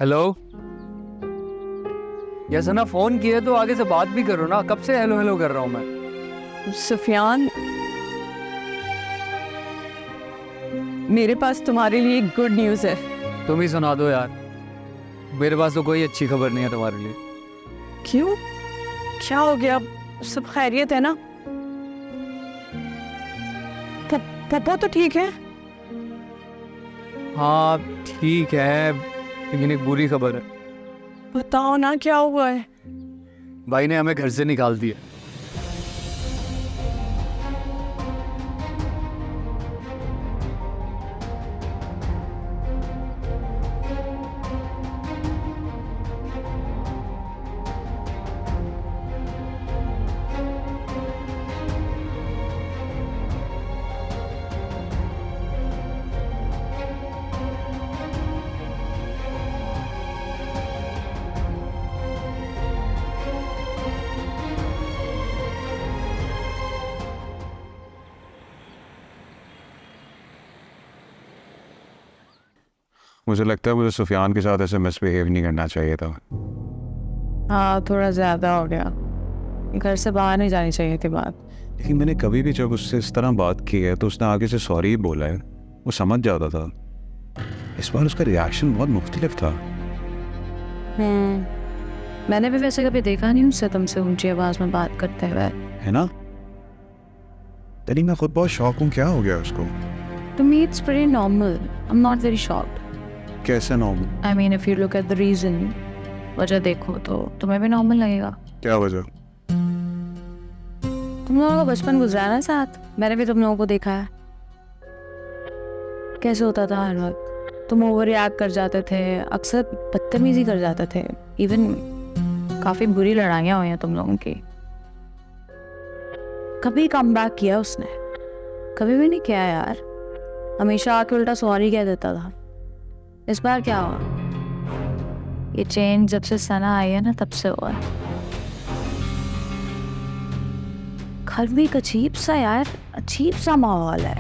Hello. Yes ना, phone किया तो आगे से बात भी करो ना। कब से हेलो हेलो कर रहा हूँ मैं। सुफियान, मेरे पास तुम्हारे लिए एक गुड न्यूज़ है। तुम ही सुना दो यार, मेरे पास तो कोई अच्छी खबर नहीं है तुम्हारे लिए। क्यों? क्या हो गया? सब खैरियत है ना? पापा तो ठीक है? हाँ ठीक है, लेकिन एक बुरी खबर है। बताओ ना, क्या हुआ है? भाई ने हमें घर से निकाल दिया। मुझे लगता है मुझे सुफियान के साथ ऐसे मिसबिहेव नहीं करना चाहिए था। हाँ, थोड़ा ज़्यादा हो गया। घर से बाहर नहीं जानी चाहिए थी बात। लेकिन मैंने कभी भी जब उससे इस तरह बात की है तो उसने आगे से सॉरी ही बोला है, वो समझ जाता था। इस बार उसका रिएक्शन बहुत मुख्तलिफ था। मैंने भी वैसे कभी देखा नहीं उससे तुमसे ऊंची आवाज में बात करते हुए। है ना? तनी मैं खुद बहुत शॉक हूँ, क्या हो गया उसको? To me it's pretty normal. I'm not very shocked. कैसे normal? I mean if you look at the reason, वजह देखो तो तुम्हें भी नॉर्मल लगेगा। क्या वजह? तुम लोगों का बचपन गुजरा है ना साथ, मैंने भी तुम लोगों को देखा है। कैसे होता था हर वक्त, तुम ओवर रिएक्ट कर जाते थे, अक्सर बदतमीजी कर जाते थे। इवन काफी बुरी लड़ाइयाँ हुई हैं तुम लोगों की। कभी कम बैक किया उसने? कभी भी नहीं किया यार। हमेशा आके उल्टा सॉरी कह देता था। इस बार क्या हुआ? ये चेंज जब से सना आई है ना तब से हुआ है। घर में एक अजीब सा यार, अजीब सा माहौल है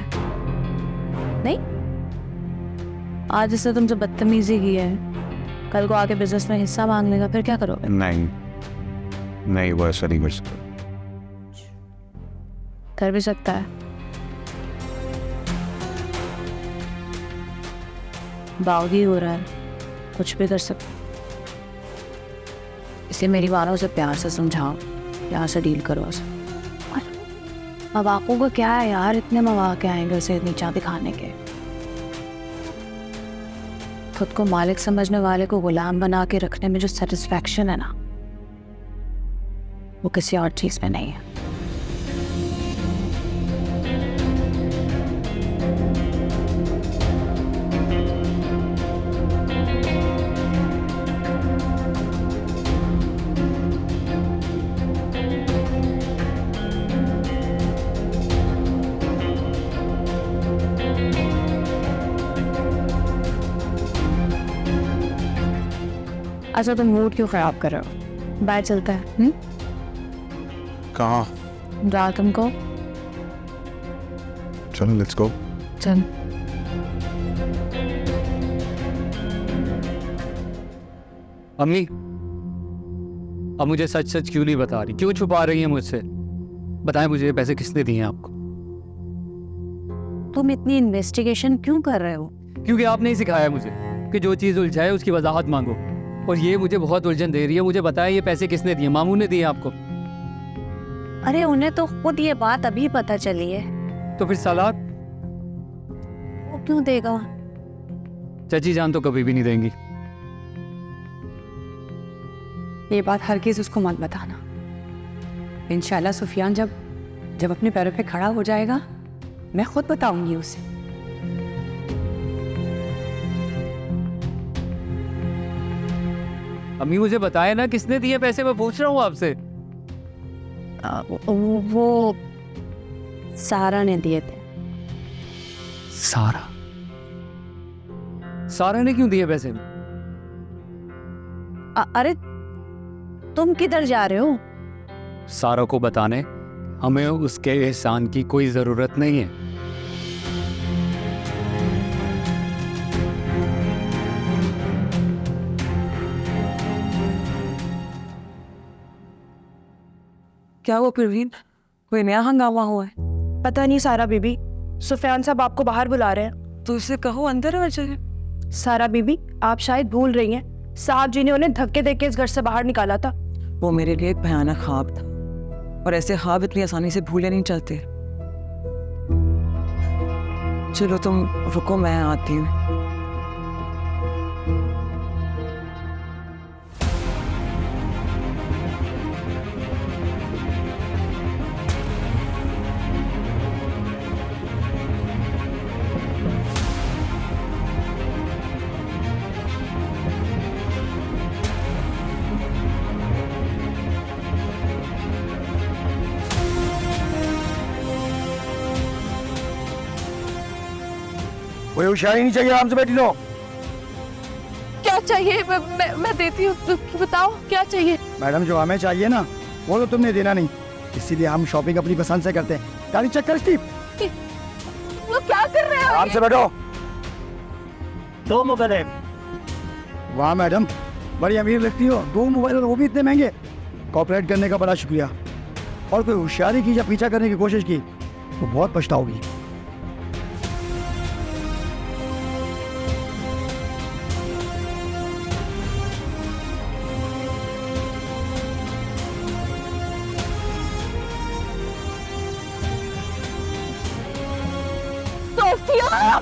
नहीं? आज इसने तुमसे बदतमीजी की है, कल को आके बिजनेस में हिस्सा मांग लेगा, फिर क्या करोगे? नहीं नहीं, वो ऐसा नहीं कर सकता। कर भी सकता है। बागी हो रहा है, कुछ भी कर सकता। इसलिए मेरी बात उसे प्यार से समझाओ, प्यार से डील करो उसे। मवाकों को क्या है यार, इतने मवाके आएंगे उसे नीचा दिखाने के। खुद को मालिक समझने वाले को गुलाम बना के रखने में जो सेटिस्फैक्शन है ना, वो किसी और चीज में नहीं है। अच्छा, तुम मूड क्यों खराब कर रहे हो? बाहर चलता है। कहाँ? जा तुमको। चलो लेट्स गो। चल। अम्मी, अब मुझे सच सच क्यों नहीं बता रही? क्यों छुपा रही है मुझसे? बताएं मुझे, ये पैसे किसने दिए हैं आपको? तुम इतनी इन्वेस्टिगेशन क्यों कर रहे हो? क्योंकि आपने ही सिखाया मुझे कि जो चीज़ उलझाए उसकी वजाहत मांगो, और ये मुझे बहुत उलझन दे रही है। मुझे बताया ये पैसे किसने दिए? मामू ने दिए आपको? अरे उन्हें तो खुद ये बात अभी पता चली है। तो फिर सालात? वो क्यों देगा? चाची जान तो कभी भी नहीं देंगी। ये बात हरगिज़ उसको मत बताना। इंशाल्लाह सुफियान जब अपने पैरों पे खड़ा हो जाएगा, मैं खुद बताऊंगी उसे। अम्मी मुझे बताया ना किसने दिए पैसे, मैं पूछ रहा हूँ आपसे। वो सारा ने दिए थे। सारा? सारा ने क्यों दिए पैसे? अरे तुम किधर जा रहे हो? सारा को बताने हमें उसके एहसान की कोई जरूरत नहीं है। क्या हुआ परवीन, कोई नया हंगामा हुआ है? पता नहीं सारा बीबी, सुफियान साहब आपको बाहर बुला रहे हैं। तो उसे कहो अंदर आ जाए। सारा बीबी, आप शायद भूल रही हैं, साहब जी ने उन्हें धक्के देके इस घर से बाहर निकाला था। वो मेरे लिए एक भयानक ख्वाब था, और ऐसे ख्वाब इतनी आसानी से भूले नहीं चलते। चलो तुम रुको, मैं आती हूँ। कोई होशियारी नहीं चाहिए, आराम से बैठी रहो। क्या चाहिए? मैं देती हूँ, बताओ क्या चाहिए। मैडम जो हमें चाहिए ना वो तो तुमने देना नहीं, इसीलिए हम शॉपिंग अपनी पसंद से करते हैं। गाड़ी चेक कर स्टीव। वो क्या कर रहे हैं? आराम से बैठो। दो मोबाइल है। वाह मैडम, बड़ी अमीर लगती हो, 2 मोबाइल और वो भी इतने महंगे। कॉपरेट करने का बड़ा शुक्रिया, और कोई होशियारी की या पीछा करने की कोशिश की तो बहुत पछताओगी। सोफिया!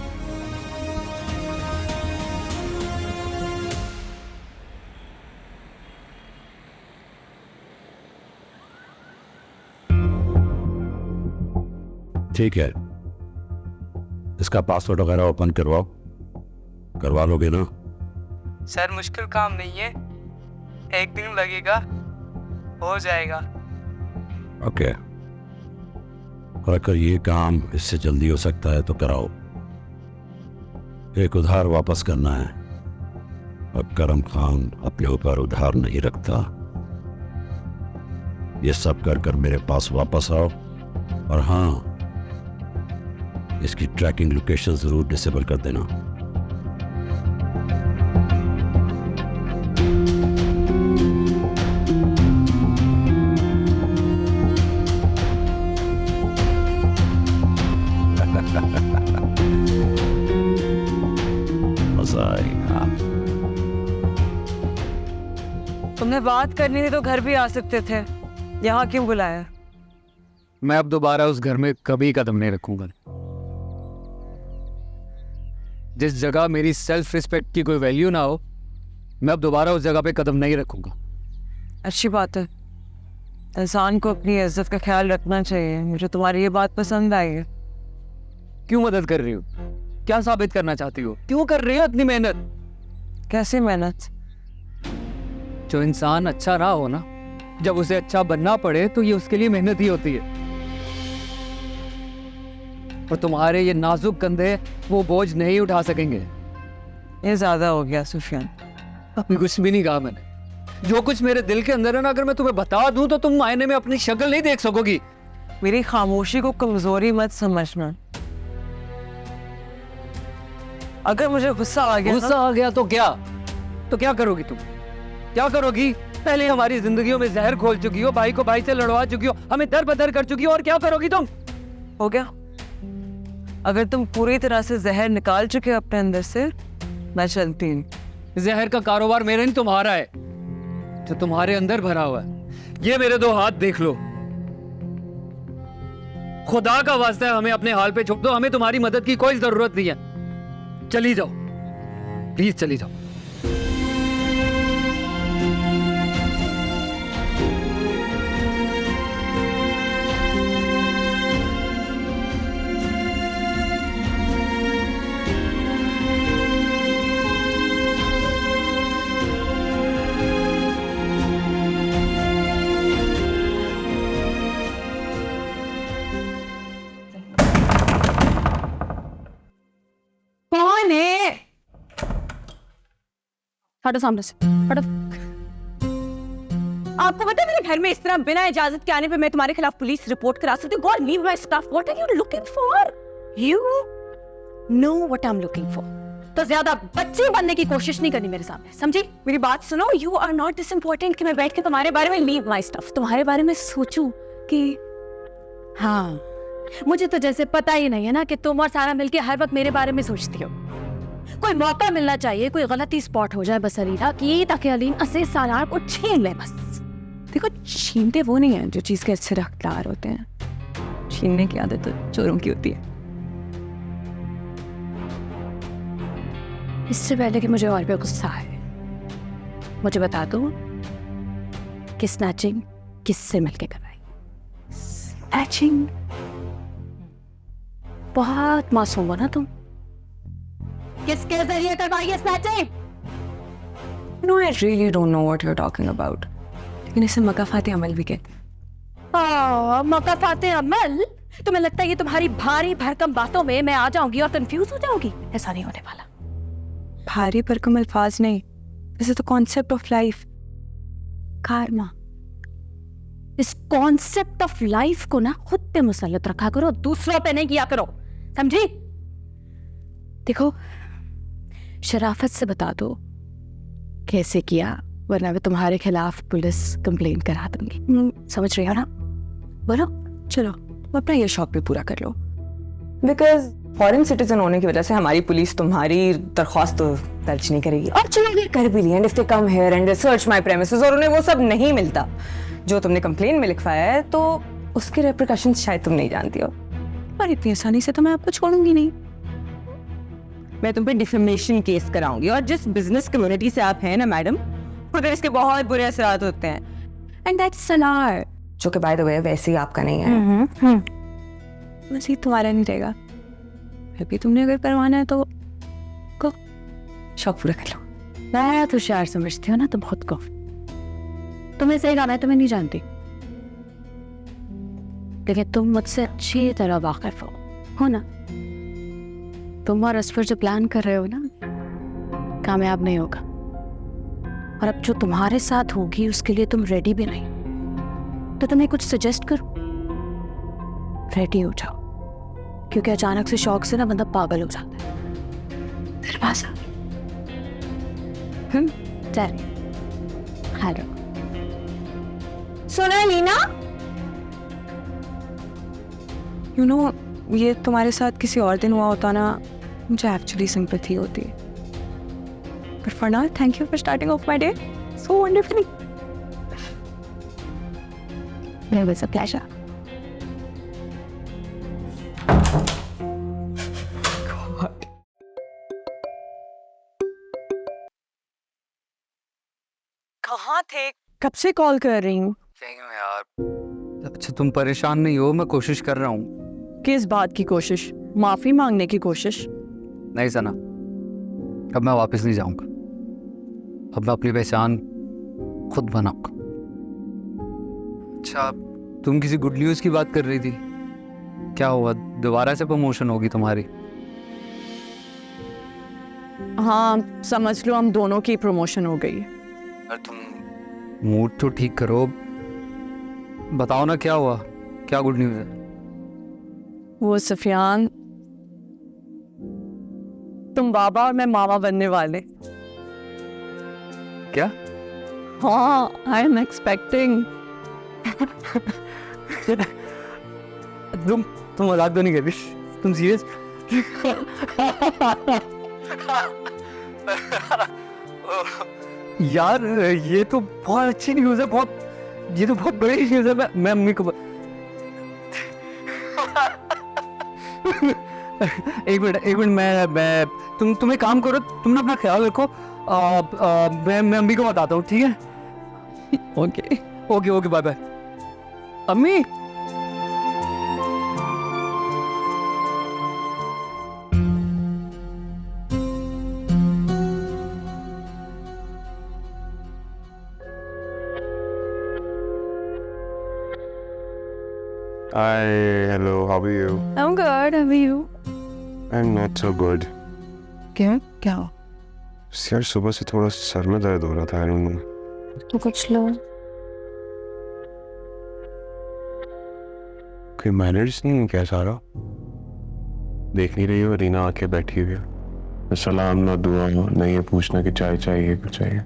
ठीक है, इसका पासवर्ड वगैरह ओपन करवाओ। करवा लोगे ना? सर मुश्किल काम नहीं है, 1 दिन लगेगा, हो जाएगा। ओके, और अगर ये काम इससे जल्दी हो सकता है तो कराओ। एक उधार वापस करना है, और करम खान अपने ऊपर उधार नहीं रखता। ये सब कर कर मेरे पास वापस आओ, और हाँ, इसकी ट्रैकिंग लोकेशन जरूर डिसेबल कर देना। मजा आएगा। तुमने बात करनी थी तो घर भी आ सकते थे, यहाँ क्यों बुलाया? मैं अब दोबारा उस घर में कभी कदम नहीं रखूंगा। जिस जगह मेरी सेल्फ रिस्पेक्ट की कोई वैल्यू ना हो, मैं अब दोबारा उस जगह पे कदम नहीं रखूंगा। अच्छी बात है, इंसान को अपनी इज्जत का ख्याल रखना चाहिए। मुझे तुम्हारी ये बात पसंद आई है। क्यों मदद कर रही हो? क्या साबित करना चाहती हो? क्यों कर रही हो इतनी मेहनत? कैसे मेहनत? जो इंसान अच्छा ना हो ना, जब उसे अच्छा बनना पड़े तो ये उसके लिए मेहनत ही होती है। और तुम्हारे ये नाजुक कंधे वो बोझ नहीं उठा सकेंगे। ये ज्यादा हो गया सुफियान। कुछ भी नहीं कहा मैंने। जो कुछ मेरे दिल के अंदर है ना, अगर मैं तुम्हें बता दूं तो तुम आईने में अपनी शक्ल नहीं देख सकोगी। मेरी खामोशी को कमजोरी मत समझना। अगर मुझे गुस्सा आ गया, गुस्सा आ गया तो क्या? तो क्या करोगी तुम? क्या करोगी? पहले हमारी जिंदगियों में जहर खोल चुकी हो, भाई को भाई से लड़वा चुकी हो, हमें दर बदर कर चुकी हो, और क्या करोगी तुम? हो गया? अगर तुम पूरी तरह से जहर निकाल चुके हो अपने अंदर से, मैं चलती हूँ। जहर का कारोबार मेरा नहीं तुम्हारा है, जो तुम्हारे अंदर भरा हुआ है। ये मेरे 2 हाथ देख लो। खुदा का वास्ता है, हमें अपने हाल पे छोड़ दो। हमें तुम्हारी मदद की कोई जरूरत नहीं है। चली जाओ, प्लीज चली जाओ। कौन है? हटो सामने से, हटो। आपको पता है मेरे घर में इस तरह बिना इजाजत के आने पे मैं तुम्हारे खिलाफ पुलिस रिपोर्ट करा सकती हूँ। God leave my stuff. What are you looking for? You know what I'm looking for. तो ज्यादा बच्चे बनने की कोशिश नहीं करनी मेरे सामने, समझी? मेरी बात सुनो। You are not this important कि मैं बैठ के तुम्हारे बारे में leave my stuff, तुम्हारे बारे में सोचूं कि हाँ, मुझे तो जैसे पता ही नहीं है ना कि तुम और सारा मिलके हर वक्त मेरे बारे में सोचती हो। कोई मौका मिलना चाहिए, कोई गलती स्पॉट हो जाए बस अलीना की, ताकि अलीन असे सालार को छीन ले बस। देखो, छीनते वो नहीं है जो चीज़ के अच्छे रफ्तार होते हैं, छीनने की आदत तो चोरों की होती है। इससे पहले कि मुझे और भी गुस्सा आए, मुझे बता दो कि स्नैचिंग किससे मिलके करवाई? स्नैचिंग? बहुत मासूम हो ना तुम। किसके जरिए करवाई है snatching? No, I really don't know what you are talking about, लेकिन इसे मकाफाते अमल भी कहते हैं। मकाफाते अमल? तुम्हें लगता है ये तुम्हारी भारी भरकम बातों में मैं आ जाऊंगी और कंफ्यूज हो जाऊंगी? ऐसा नहीं होने वाला। भारी भरकम अल्फाज नहीं, this the concept of life, Karma. इस कॉन्सेप्ट ऑफ लाइफ को ना खुद पे मुसल्लत रखा करो, दूसरों पे नहीं किया करो, समझी? देखो, शराफत से बता दो कैसे किया, वरना मैं तुम्हारे खिलाफ पुलिस कंप्लेन करा दूंगी। समझ रही हो ना? बोलो। चलो, तुम अपना ये शौक भी पूरा कर लो, बिकॉज फॉरेन सिटीजन होने की वजह से हमारी पुलिस तुम्हारी दरख्वास्त तो दर्ज नहीं करेगी। और चलो अगर कर भी ली, and if they come here and search my premises और उन्हें वो सब नहीं मिलता जो तुमने कंप्लेन में लिखवाया है, तो उसके रेपरकशंस शायद तुम नहीं जानती हो। और इतनी आसानी से तो मैं आपको छोड़ूंगी नहीं। मैं तुम पे डिफेमेशन केस कराऊंगी, और जिस बिजनेस कम्युनिटी से आप हैं ना मैडम, उधर इसके बहुत बुरे असरात होते हैं। एंड दैट्स सलार, जो कि बाय द वे वैसे ही आपका नहीं है, बस ये तुम्हारा नहीं रहेगा। फिर भी तुमने अगर करवाना है तो को शौक पूरा कर लो। मैं तो शायर समझती हो ना तुम खुद को। तुम्हें सही कहा, मैं तुम्हें नहीं जानती, लेकिन तुम मुझसे अच्छी तरह वाकिफ हो ना। तुम और असफर जो प्लान कर रहे हो ना, कामयाब नहीं होगा। और अब जो तुम्हारे साथ होगी उसके लिए तुम रेडी भी नहीं, तो तुम्हें कुछ सजेस्ट करो, रेडी हो जाओ, क्योंकि अचानक से शौक से ना बंदा पागल हो जाता है। दरवाजा चल, हेलो, सुना लीना, यू नो, ये तुम्हारे साथ किसी और दिन हुआ होता ना, मुझे एक्चुअली सिंपैथी होती। But for now, thank you for starting of my day so wonderfully. It was a pleasure. कहाँ थे? कब से कॉल कर रही हूँ। यार, अच्छा तुम परेशान नहीं हो, मैं कोशिश कर रहा हूँ। किस बात की कोशिश? माफी मांगने की कोशिश? नहीं सना, अब मैं वापस नहीं जाऊंगा। अब मैं अपनी पहचान खुद बनाऊंगा। अच्छा, तुम किसी गुड न्यूज़ की बात कर रही थी, क्या हुआ? दोबारा से प्रमोशन होगी तुम्हारी? हाँ, समझ लो हम दोनों की प्रमोशन हो गई। अरे तुम मूड तो ठीक करो, बताओ ना क्या हुआ, क्या गुड न्यूज़ है? वो सफियान, तुम बाबा और मैं मामा बनने वाले। क्या? हाँ, आई एम एक्सपेक्टिंग। तुम मजाक तो नहीं कर रही? तुम सीरियस? यार ये तो बहुत अच्छी न्यूज़ है, ये तो बहुत बड़ी न्यूज़ है। मैं अम्मी को एक मिनट मैं तुम एक काम करो, तुम ना अपना ख्याल रखो। मैं अम्मी को बताता हूँ, ठीक है? Okay, bye bye. अम्मी, Hi, hello, how are you? I'm good, how are you? I'm not so good. क्यों? क्या हो? यार सुबह से थोड़ा सर में दर्द हो रहा था, I don't know. तो कुछ लो। कोई मैनर्स नहीं है क्या सारा? देख नहीं रही हो, रीना आके बैठी हुई है, न सलाम ना दुआ, न ये पूछना कि चाय चाहिए कुछ चाहिए।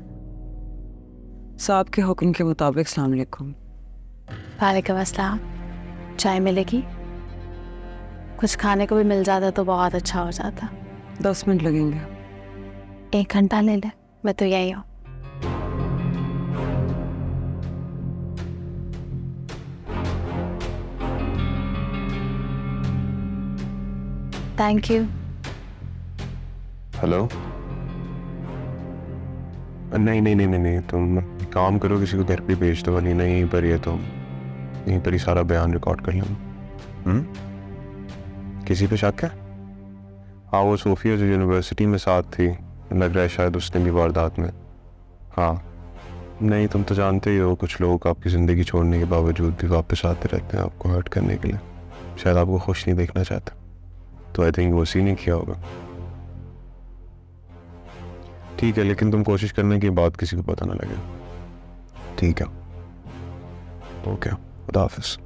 साहब के हुक्म के मुताबिक अस्सलाम वालेकुम। वालेकुम अस्सलाम। चाय मिलेगी? कुछ खाने को भी मिल जाता तो बहुत अच्छा हो जाता। 10 मिनट लगेंगे। 1 घंटा ले ले, मैं तो यही हूँ। Thank you. हेलो। नहीं नहीं नहीं नहीं नहीं, तुम काम करो, किसी को घर पे भेज दो, नहीं नहीं पर ये तो यहीं पर ही सारा बयान रिकॉर्ड कर लेना। किसी पे शक है? हाँ, वो सोफिया जो यूनिवर्सिटी में साथ थी, लग रहा है शायद उसने भी वारदात में। हाँ नहीं, तुम तो जानते ही हो कुछ लोग आपकी ज़िंदगी छोड़ने के बावजूद भी वापस आते रहते हैं आपको हर्ट करने के लिए। शायद आपको खुश नहीं देखना चाहता, तो आई थिंक वो उसी ने किया होगा। ठीक है, लेकिन तुम कोशिश करने की बात किसी को पता ना लगे। ठीक है, ओके, खुदा हाफिज़।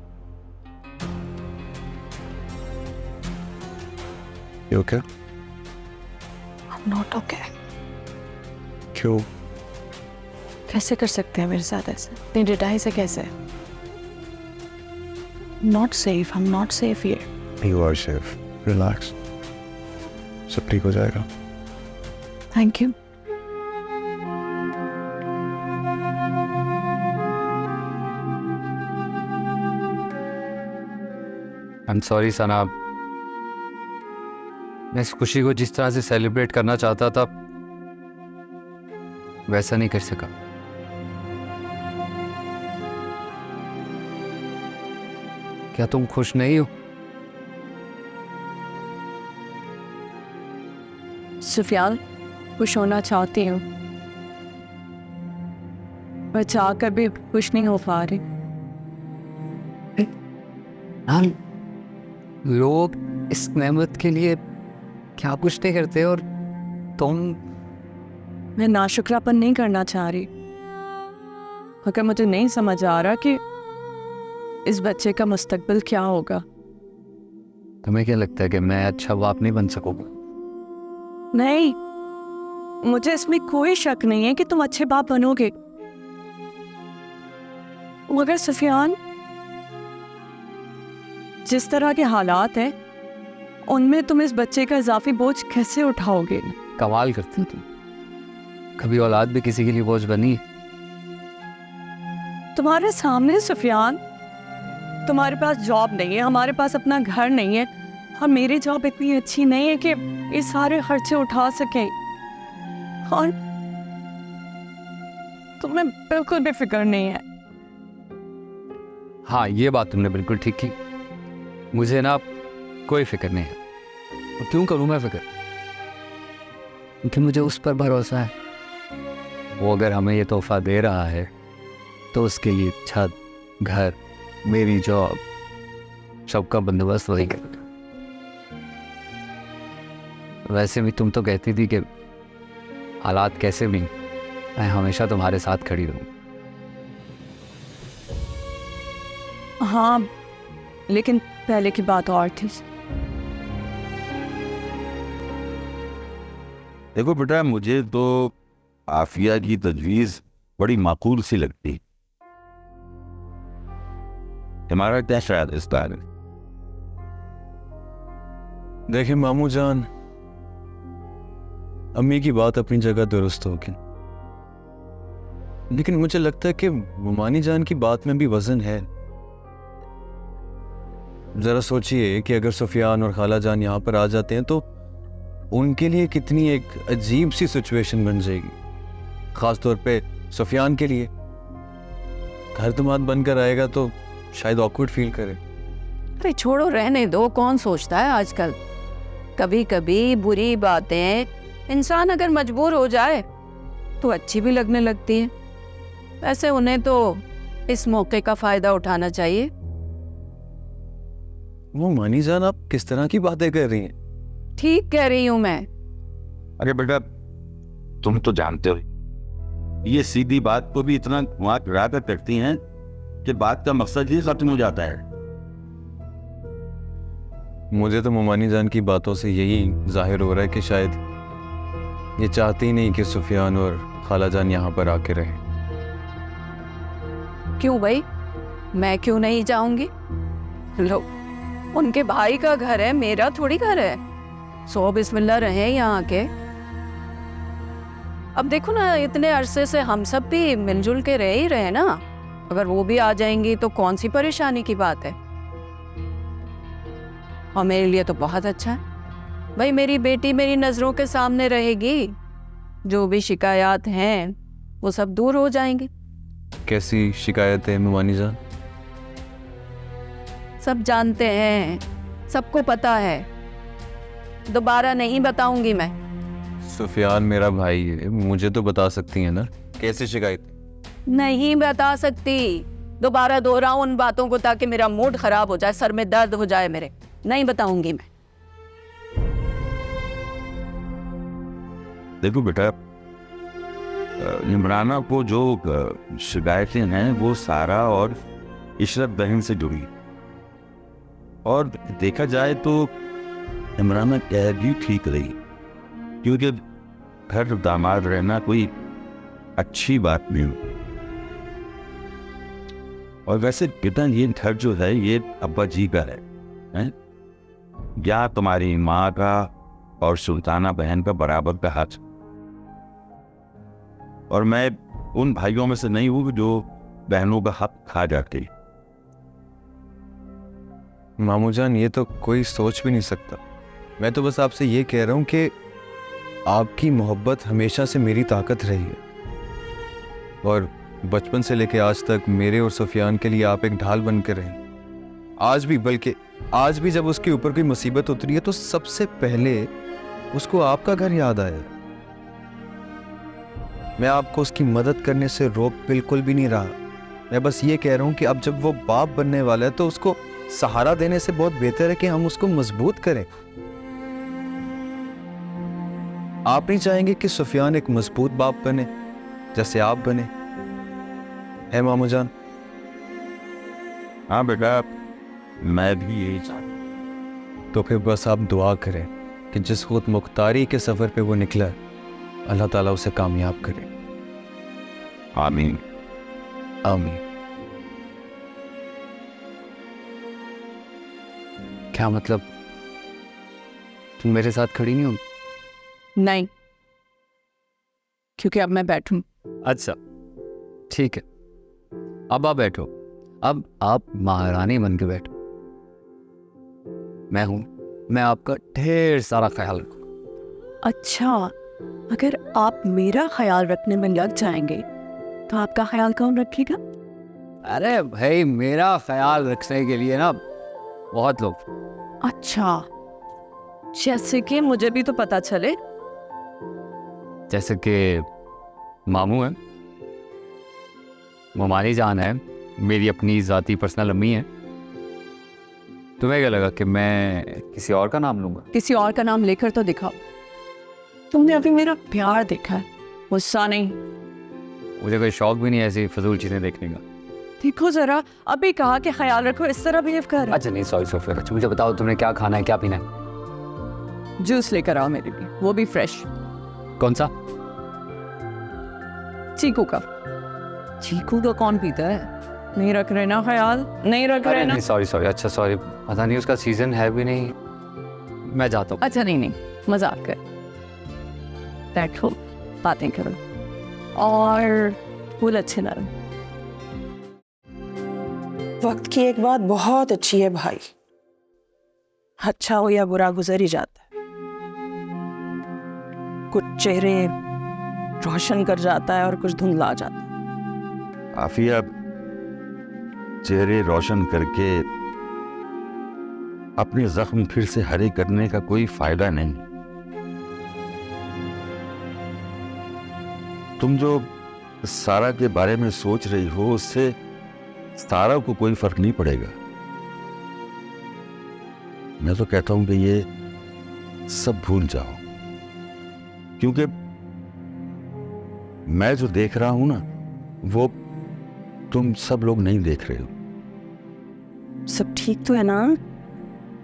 You okay? I'm not okay. क्यों? कैसे कर सकते हैं मेरे साथ ऐसे? इतनी डिटाई से कैसे? Not safe. I'm not safe here. You are safe. Relax. सब ठीक हो जाएगा। Thank you. I'm sorry सना, मैं इस खुशी को जिस तरह से सेलिब्रेट करना चाहता था वैसा नहीं कर सका। क्या तुम खुश नहीं हो? सुफियान, खुश होना चाहती हूँ, पर चाह कर भी खुश नहीं हो पा रही। लोग इस नेमत के लिए क्या कुछ नहीं करते और तुम। मैं नाशुक्रापन नहीं करना चाह रही, मगर मुझे नहीं समझ आ रहा कि इस बच्चे का मुस्तकबिल क्या होगा। तुम्हें क्या लगता है कि मैं अच्छा बाप नहीं बन सकूंगा? नहीं, मुझे इसमें कोई शक नहीं है कि तुम अच्छे बाप बनोगे, मगर सुफियान, जिस तरह के हालात हैं उनमें तुम इस बच्चे का इजाफी बोझ कैसे उठाओगे? कमाल करती तुम, कभी औलाद भी किसी के लिए बोझ बनी? तुम्हारे सामने सुफियान, तुम्हारे पास जॉब नहीं है, हमारे पास अपना घर नहीं है, और मेरी जॉब इतनी अच्छी नहीं है कि ये सारे खर्चे उठा सके, और तुम्हें बिल्कुल भी फिक्र नहीं है। हाँ, ये बात तुमने बिल्कुल ठीक की। मुझे ना कोई फिक्र नहीं है। और क्यों करूं मैं फिक्र? क्योंकि मुझे उस पर भरोसा है। वो अगर हमें ये तोहफा दे रहा है तो उसके लिए छत, घर, मेरी जॉब, सबका बंदोबस्त वही करेगा। वैसे भी तुम तो कहती थी कि हालात कैसे भी, मैं हमेशा तुम्हारे साथ खड़ी रहूं। हाँ, लेकिन पहले की बात और थी। देखो बेटा, मुझे तो आफिया की तजवीज़ बड़ी माकूल सी लगती है। हमारा क्या शायद इस बारे? देखिए मामू जान, अम्मी की बात अपनी जगह दुरुस्त होगी, लेकिन मुझे लगता है कि मुमानी जान की बात में भी वजन है। जरा सोचिए कि अगर सुफियान और खाला जान यहाँ पर आ जाते हैं तो उनके लिए कितनी एक अजीब सी सिचुएशन बन जाएगी, खास तौर पे सुफियान के लिए। घर दमाद बनकर आएगा तो शायद ऑकवर्ड फील करे। अरे छोड़ो, रहने दो, कौन सोचता है आजकल। कभी कभी बुरी बातें इंसान अगर मजबूर हो जाए तो अच्छी भी लगने लगती हैं। वैसे उन्हें तो इस मौके का फायदा उठाना चाहिए। वो मानी जान, आप किस तरह की बातें कर रही हैं? ठीक कह रही हूं मैं। अरे बेटा, तुम तो जानते हो ये सीधी बात को भी इतना वहां रागत करती हैं कि बात का मकसद ही खत्म हो जाता है। मुझे तो मुमानी जान की बातों से यही जाहिर हो रहा है कि शायद ये चाहती ही नहीं कि सुफियान और खाला जान यहाँ पर आके रहें। क्यों भाई, मैं क्यों नहीं जाऊंगी? लो, उनके भाई का घर है, मेरा थोड़ी घर है। सो बिस्मिल्लाह रहे यहाँ आके। अब देखो ना, इतने अरसे से हम सब भी मिलजुल के रह ही रहे ना। अगर वो भी आ जाएंगी तो कौन सी परेशानी की बात है। और मेरे लिए तो बहुत अच्छा है भाई, मेरी बेटी मेरी नजरों के सामने रहेगी, जो भी शिकायत हैं वो सब दूर हो जाएंगी। कैसी शिकायत है मुमानी जान? सब जानते हैं, सबको पता है, दोबारा नहीं बताऊंगी मैं। सुफियान मेरा भाई है, मुझे तो बता सकती है ना। कैसी शिकायत? नहीं बता सकती, दोबारा दोहराऊं उन बातों को ताकि मेरा मूड खराब हो जाए, सर में दर्द हो जाए मेरे। नहीं बताऊंगी मैं। देखो बेटा, इमराना को जो शिकायतें हैं वो सारा और इशरत बहन से जुड़ी, और देखा जाए तो इमराना कह भी ठीक रही, क्योंकि घर दामाद रहना कोई अच्छी बात नहीं हो। और वैसे बेटा, ये घर जो है ये अब्बा जी का है? या तुम्हारी माँ का और सुल्ताना बहन का बराबर का हक। और मैं उन भाइयों में से नहीं हूं जो बहनों का हक खा जाते। मामू जान, ये तो कोई सोच भी नहीं सकता। मैं तो बस आपसे ये कह रहा हूँ कि आपकी मोहब्बत हमेशा से मेरी ताकत रही है, और बचपन से लेके आज तक मेरे और सुफियान के लिए आप एक ढाल बन के रहे। आज भी, बल्कि आज भी जब उसके ऊपर कोई मुसीबत उतरी है तो सबसे पहले उसको आपका घर याद आया। मैं आपको उसकी मदद करने से रोक बिल्कुल भी नहीं रहा। मैं बस ये कह रहा हूँ कि अब जब वो बाप बनने वाला है तो उसको सहारा देने से बहुत बेहतर है कि हम उसको मजबूत करें। आप नहीं चाहेंगे कि सुफियान एक मजबूत बाप बने जैसे आप बने, है मामू जान? हाँ बेटा, मैं भी यही चाहता। तो फिर बस आप दुआ करें कि जिस खुद मुख्तारी के सफ़र पे वो निकला है, अल्लाह ताला उसे कामयाब करे। आमीन आमीन। क्या मतलब, तुम मेरे साथ खड़ी नहीं हो? नहीं, क्योंकि अब मैं बैठूं। अच्छा ठीक है, अब आप बैठो। अब आप महारानी बन के बैठो। मैं हूं, मैं आपका ढेर सारा ख्याल रखूंगा। अच्छा, अगर आप मेरा ख्याल रखने में लग जाएंगे तो आपका ख्याल कौन रखेगा? अरे भाई, मेरा ख्याल रखने के लिए ना बहुत लोग। अच्छा, जैसे कि मुझे भी तो पता चले। जैसे कि मामू है, मुमानी जान है, मेरी अपनी ज़ाती पर्सनल अम्मी है। तुम्हें क्या लगा कि मैं किसी और का नाम लूँगा? किसी और का नाम लेकर तो दिखाओ। तुमने अभी मेरा प्यार देखा है, गुस्सा नहीं। मुझे कोई शौक भी नहीं है ऐसी फजूल चीज़ें देखने का। देखो जरा, अभी कहा कि ख्याल रखो, इस तरह बिहेव कर। अच्छा नहीं, सॉरी सोफिया, अच्छा मुझे बताओ तुमने क्या खाना है, क्या पीना है? जूस लेकर आओ मेरे लिए, वो भी फ्रेश। कौन सा? चीकू का। चीकू का कौन पीता है? नहीं रख रहे ना ख्याल? नहीं रख रहे ना? नहीं सॉरी सॉरी, अच्छा सॉरी, पता नहीं उसका सीजन है भी नहीं। मैं जाता हूँ। अच्छा नहीं, मजाक कर। बैठो, बातें करो और फूल अच्छे नरम। वक्त की एक बात बहुत अच्छी है भाई, अच्छा हो या बुरा गुजर ही जाता है। कुछ चेहरे रोशन कर जाता है और कुछ धुंधला जाता है। आफिया, चेहरे रोशन करके अपने जख्म फिर से हरे करने का कोई फायदा नहीं। तुम जो सारा के बारे में सोच रही हो उससे सारा को कोई फर्क नहीं पड़ेगा। मैं तो कहता हूं कि ये सब भूल जाओ, क्योंकि मैं जो देख रहा हूं ना वो तुम सब लोग नहीं देख रहे हो। सब ठीक तो है ना?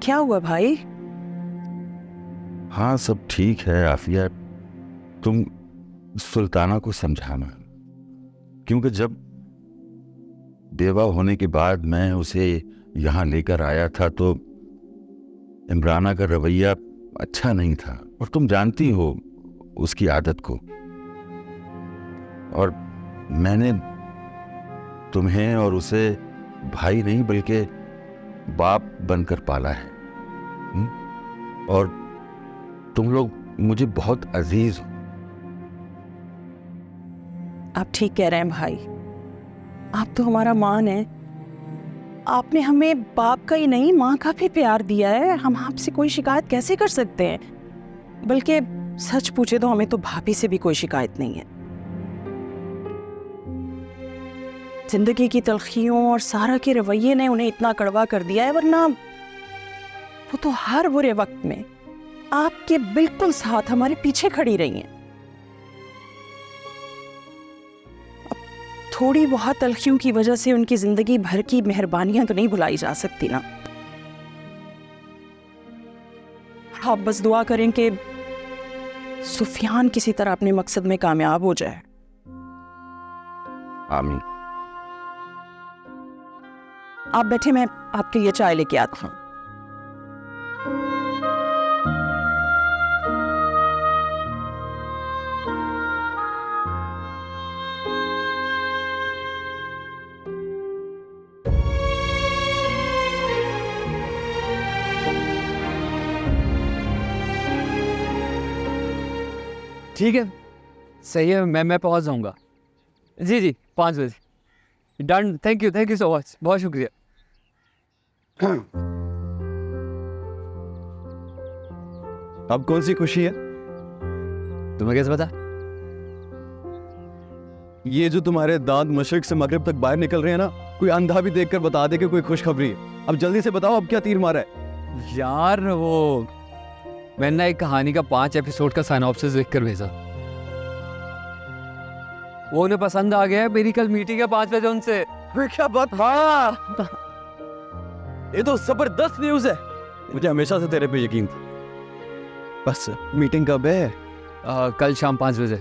क्या हुआ भाई? हाँ सब ठीक है आफिया, तुम सुल्ताना को समझाना, क्योंकि जब बेवा होने के बाद मैं उसे यहाँ लेकर आया था तो इमराना का रवैया अच्छा नहीं था, और तुम जानती हो उसकी आदत को। और मैंने तुम्हें और उसे भाई नहीं बल्कि बाप बनकर पाला है। और तुम लोग मुझे बहुत अजीज हो। आप ठीक कह रहे हैं भाई, आप तो हमारा मान है। आपने हमें बाप का ही नहीं माँ का भी प्यार दिया है। हम आपसे कोई शिकायत कैसे कर सकते हैं? बल्कि सच पूछे तो हमें तो भाभी से भी कोई शिकायत नहीं है। जिंदगी की तलखियों और सारा के रवैये ने उन्हें इतना कड़वा कर दिया है, वरना वो तो हर बुरे वक्त में आपके बिल्कुल साथ हमारे पीछे खड़ी रही हैं। थोड़ी बहुत तलखियों की वजह से उनकी जिंदगी भर की मेहरबानियां तो नहीं भुलाई जा सकती ना। आप बस दुआ करें कि सुफियान किसी तरह अपने मकसद में कामयाब हो जाए। आमीन। आप बैठे, मैं आपके लिए चाय लेके आता हूं। ठीक है, सही है, मैं पहुंच जाऊंगा। जी जी, 5 बजे done. Thank you so much, बहुत शुक्रिया। अब कौन सी खुशी है? तुम्हें कैसे पता? ये जो तुम्हारे दांत मशरिक से मगरिब तक बाहर निकल रहे हैं ना, कोई अंधा भी देखकर बता दे कि कोई खुशखबरी है। अब जल्दी से बताओ, अब क्या तीर मारा है? यार वो मैंने ना एक कहानी का 5 एपिसोड का साइनॉप्सिस लिखकर भेजा, वो उन्हें पसंद आ गया है। मेरी कल मीटिंग है 5 बजे उनसे। क्या बात! हाँ, ये तो जबरदस्त न्यूज़ है। मुझे हमेशा से तेरे पे यकीन था। बस मीटिंग कब है? कल शाम 5 बजे।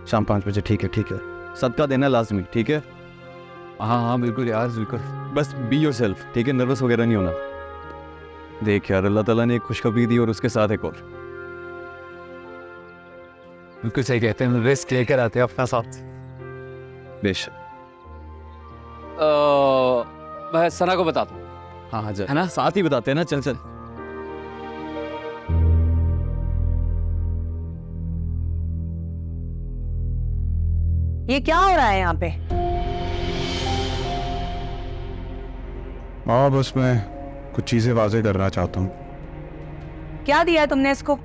शाम 5 बजे, ठीक है। सदका देना लाजमी, ठीक है? हाँ बिल्कुल यार, बिल्कुल। बस बी योरसेल्फ, ठीक है? नर्वस वगैरह नहीं होना। देख यार, अल्लाह ताला ने एक खुशखबरी दी और उसके साथ एक और। बिल्कुल सही कहते हैं, रिस्क लेकर आते हैं अपना साथ। बेशक। मैं सना को बताता हूँ। हाँ जा, है ना? साथ ही बताते हैं ना। चल। ये क्या हो रहा है यहाँ पे? हाँ, बस मैं कुछ चीज़ें वाज़ेह करना चाहता हूँ। क्या दिया है तुमने इसको?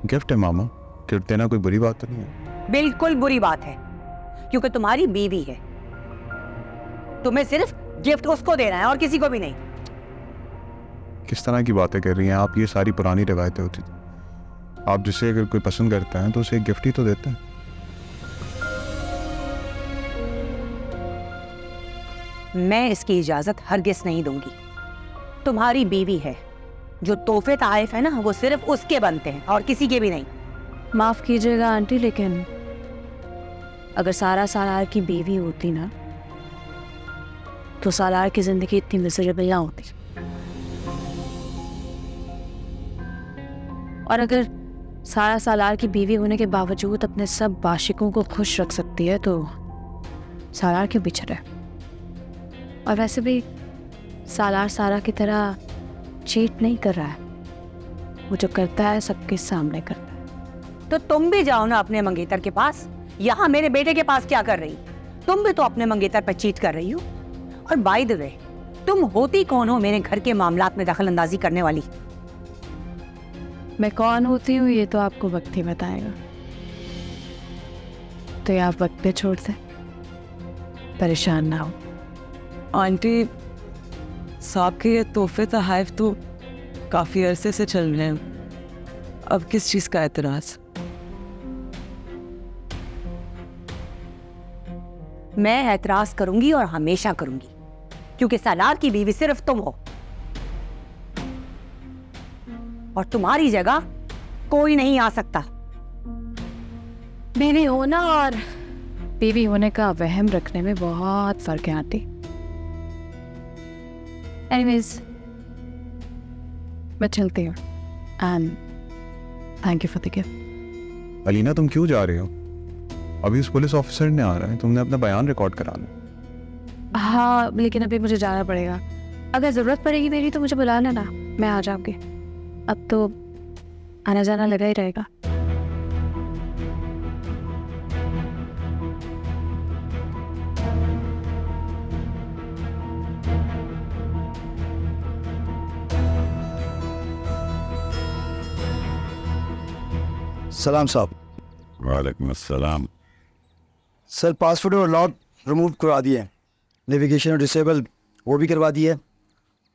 गिफ्ट है मामा, गिफ्ट देना कोई बुरी बात तो नहीं है। बिल्कुल बुरी बात है, क्योंकि तुम्हारी बीवी है। तुम्हें सिर्फ गिफ्ट उसको देना है और किसी को भी नहीं। किस तरह की बातें कर रही हैं आप? ये सारी पुरानी रिवायतें होती थी। आप जिसे अगर कोई पसंद करता है तो उसे एक गिफ्ट ही तो देते हैं। मैं इसकी इजाजत हरगिज नहीं दूंगी। तुम्हारी बीवी है, जो तोहफे ताइफ है ना, वो सिर्फ उसके बनते हैं और किसी के भी नहीं। माफ कीजिएगा आंटी, लेकिन अगर सारा सालार की बीवी होती ना, तो सालार की जिंदगी इतनी मिजरेबल ना होती। और अगर सारा सालार की बीवी होने के बावजूद अपने सब बाशिकों को खुश रख सकती है, तो सालार क्यों पीछे रहे? और वैसे भी सालार सारा की तरह चीट नहीं कर रहा है। वो जो करता है सबके सामने करता है। तो तुम भी जाओ ना अपने मंगेतर के पास। यहाँ मेरे बेटे के पास क्या कर रही? तुम भी तो अपने मंगेतर पर चीट कर रही हो। और बाय द वे, तुम होती कौन हो मेरे घर के मामलात में दखल अंदाजी करने वाली? मैं कौन होती हूँ ये तो आपको वक्त ही बताएगा। तो ये आप वक्त पे छोड़ दे, परेशान ना हो। आंटी साहब के ये तोहफे तोहफ़ तो काफ़ी अरसे से चल रहे हैं। अब किस चीज़ का एतराज़? मैं एतराज करूंगी और हमेशा करूंगी, क्योंकि सालार की बीवी सिर्फ तुम हो और तुम्हारी जगह कोई नहीं आ सकता। बीवी होना और बीवी होने का वहम रखने में बहुत फर्क है आंटी। एनीवेज मैं चलती हूँ and thank you for the gift. Alina तुम क्यों जा रहे हो? अभी उस पुलिस ऑफिसर ने आ रहा है, तुमने अपना बयान रिकॉर्ड कराना। हाँ लेकिन अभी मुझे जाना पड़ेगा। अगर ज़रूरत पड़ेगी मेरी तो मुझे बुला लेना, मैं आ जाऊँगी। अब तो आना जाना लगा ही रहेगा। सलाम साहब। वालेकुम अस्सलाम। सर पासवर्ड और लॉक रिमूव करवा दिए, नेविगेशन और डिसेबल वो भी करवा दिया,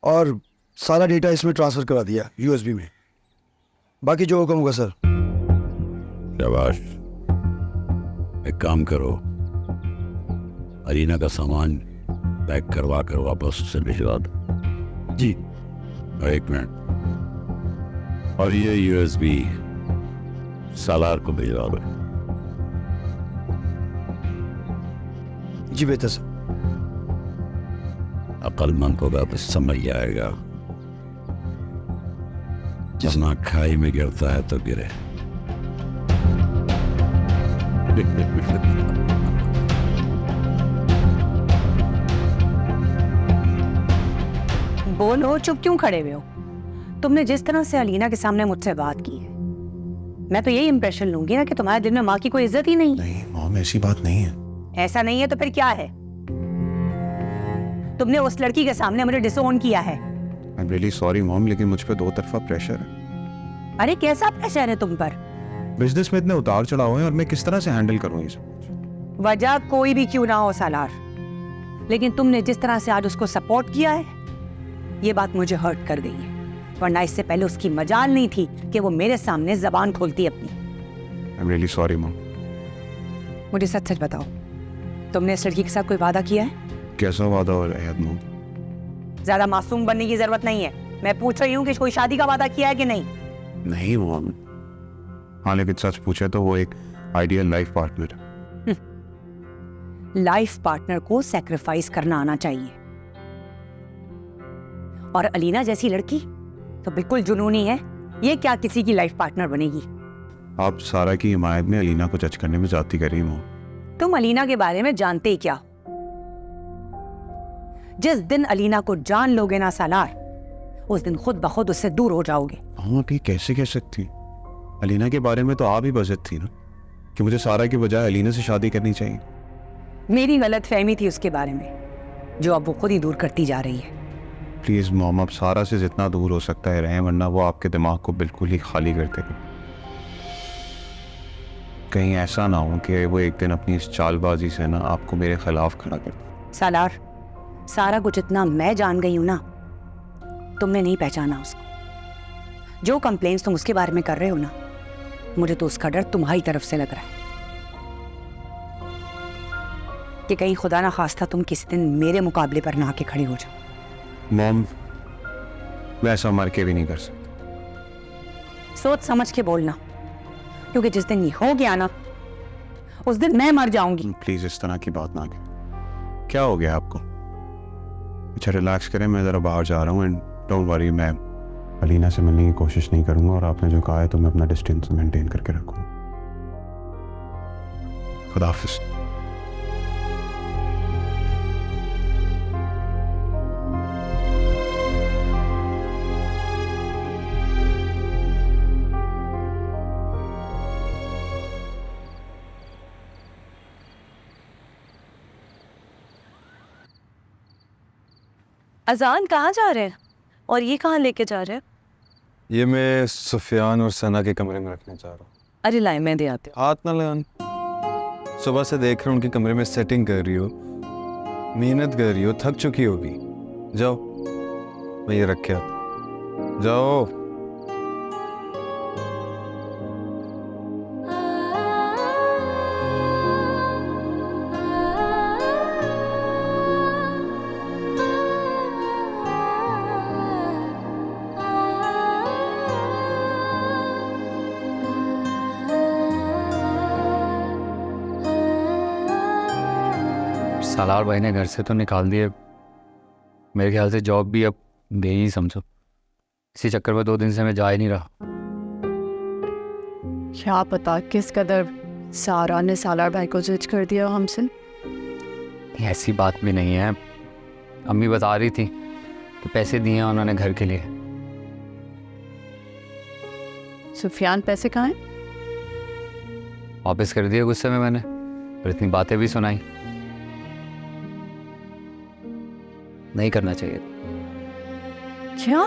और सारा डेटा इसमें ट्रांसफ़र करवा दिया यूएसबी में। बाकी जो हुक्म होगा सर। शाबाश। एक काम करो, अरीना का सामान पैक करवा कर वापस से भिजवा दो। जी। और एक मिनट, और ये यूएसबी सालार को भिजवा दो। जी बेहतर सर। अक्लमंद को वापस समझ आएगा, जिसना खाई में गिरता है तो गिरे। बोलो, चुप क्यों खड़े हुए हो? तुमने जिस तरह से अलीना के सामने मुझसे बात की है, मैं तो यही इंप्रेशन लूंगी ना कि तुम्हारे दिल में माँ की कोई इज्जत ही नहीं। नहीं मॉम, ऐसी बात नहीं है। ऐसा नहीं है तो फिर क्या है? तुमने उस लड़की के सामने मुझे डिसोन किया है। I am really sorry mom, लेकिन मुझ पे दो तरफा प्रेशर है। अरे कैसा प्रेशर है तुम पर? बिजनेस में इतने उतार चढ़ाव हैं और मैं किस तरह से हैंडल करूं ये सब? वजह कोई भी क्यों ना हो सालार, लेकिन तुमने जिस तरह से आज उसको सपोर्ट किया है, ये बात मुझे हर्ट कर गई है। वरना इससे पहले उसकी मजाल नहीं थी कि वो मेरे सामने जबान खोलती अपनी। I am really sorry mom. मुझे सच सच बताओ, तुमने इस लड़की के साथ कोई वादा किया है? कैसा वादा हो रहा है मॉम? ज्यादा मासूम बनने की जरूरत नहीं है। मैं पूछ रही हूँ कि कोई शादी का वादा किया है कि नहीं? नहीं मॉम। हाँ लेकिन सच पूछे तो वो एक आइडियल लाइफ पार्टनर है। लाइफ पार्टनर को सैक्रिफाइस करना आना चाहिए, और अलीना जैसी लड़की तो बिल्कुल जुनूनी है। ये क्या किसी की लाइफ पार्टनर बनेगी? आप सारा की हिमायत में अलीना को जज करने में जाती कर रही मॉम। तुम अलीना के बारे में जानते ही क्या हो? जिस दिन अलीना को जान लोगे ना सालार, उस दिन खुद ब खुद उससे दूर हो जाओगे। हाँ आप ये कैसे कह सकती? अलीना के बारे में तो आप ही बजट थी ना कि मुझे सारा की बजाय अलीना से शादी करनी चाहिए। मेरी गलत फहमी थी उसके बारे में, जो अब वो खुद ही दूर करती जा रही है। प्लीज मॉम, आप सारा से जितना दूर हो सकता है रहें, वरना वो आपके दिमाग को बिल्कुल ही खाली कर देगी। कहीं ऐसा ना हो कि वो एक दिन अपनी इस चालबाजी से ना आपको मेरे खिलाफ खड़ा कर। सालार, सारा कुछ इतना मैं जान गई हूं ना, तुमने नहीं पहचाना उसको। जो कंप्लेंट्स तुम उसके बारे में कर रहे हो ना, मुझे तो उसका डर तुम्हारी तरफ से लग रहा है कि कहीं खुदा ना खास्ता तुम किसी दिन मेरे मुकाबले पर ना आके खड़ी हो जाओ। मॉम, मैं ऐसा मर के भी नहीं कर सकता। सोच समझ के बोलना, क्योंकि जिस दिन ये हो गया ना, उस दिन मैं मर जाऊंगी। प्लीज इस तरह की बात ना करें। क्या हो गया आपको? अच्छा रिलैक्स करें, मैं ज़रा बाहर जा रहा हूँ एंड डोंट वरी, मैं अलीना से मिलने की कोशिश नहीं करूँगा, और आपने जो कहा है तो मैं अपना डिस्टेंस मेंटेन करके रखूँगा। खुदा हाफिज़। अजान कहाँ जा रहे हैं और ये कहाँ लेके जा रहे हैं? ये मैं सुफियान और सना के कमरे में रखने जा रहा हूँ। अरे लाई मैं दे आती हूँ। हाथ ना लगाना। सुबह से देख रहा हूँ उनके कमरे में सेटिंग कर रही हो, मेहनत कर रही हो, थक चुकी होगी। जाओ, मैं ये रख के आता। जाओ। सालार भाई ने घर से तो निकाल दिए, मेरे ख्याल से जॉब भी अब बेही समझो, इसी चक्कर में 2 दिन से मैं जा ही नहीं रहा। क्या पता किस कदर सारा ने सालार भाई को जज कर दिया हमसे। ऐसी बात भी नहीं है, अम्मी बता रही थी कि पैसे दिए हैं उन्होंने घर के लिए। सुफियान पैसे कहाँ हैं? वापस कर दिए गुस्से में मैंने, पर इतनी बातें भी सुनाई। नहीं करना चाहिए। क्या